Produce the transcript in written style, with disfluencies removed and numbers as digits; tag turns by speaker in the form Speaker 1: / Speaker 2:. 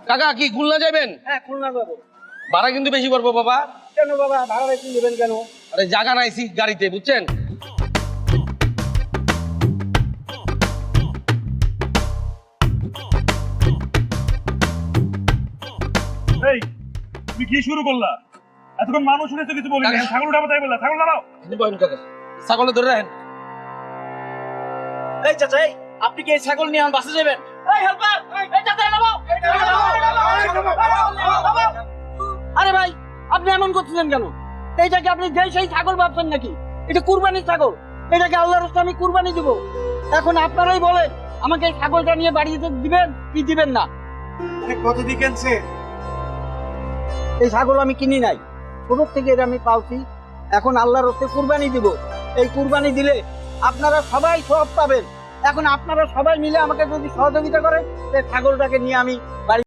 Speaker 1: কাকা কি খুলনা যাবেন?
Speaker 2: হ্যাঁ, খুলনা যাবো।
Speaker 1: ভাড়া কিন্তু বেশি পড়বো বাবা।
Speaker 2: কেন বাবা, ভাড়া বেশি নেবেন কেন?
Speaker 1: আরে জায়গা নাইছি গাড়িতে, বুঝছেন?
Speaker 3: এই তুমি কি শুরু করলা? এতক্ষণ মানুষ শুনেছো কিছু বলি না, ছাগল উঠাবো তাই বললা। ছাগল দাঁড়াও।
Speaker 1: কাকা ছাগলে ধরে রাখেন।
Speaker 2: এই চাচা, আপনি কি এই ছাগল নিয়ে আমার বাসে যাবেন? এই হেল্পার, এই চাচা নামাও। আরে ভাই, আপনি এমন করছেন কেন? এইটাকে আপনি যেই সেই ছাগল ভাবছেন নাকি? এটা কুরবানির ছাগল, এটাকে আল্লাহর রাস্তায় আমি কুরবানি দিব। এখন আপনারাই বলেন, আমাকে এই ছাগলটা নিয়ে বাড়িতে দিবেন কি দিবেন না?
Speaker 3: কত দিয়ে কিনছে?
Speaker 2: এই ছাগল আমি কিনি নাই, ছোট থেকে এটা আমি পালছি। এখন আল্লাহর রাস্তায় কুরবানি দিব। এই কুরবানি দিলে আপনারা সবাই সওয়াব পাবেন। এখন আপনারা সবাই মিলে আমাকে যদি সহযোগিতা করেন, এই ছাগলটাকে নিয়ে আমি বাড়ি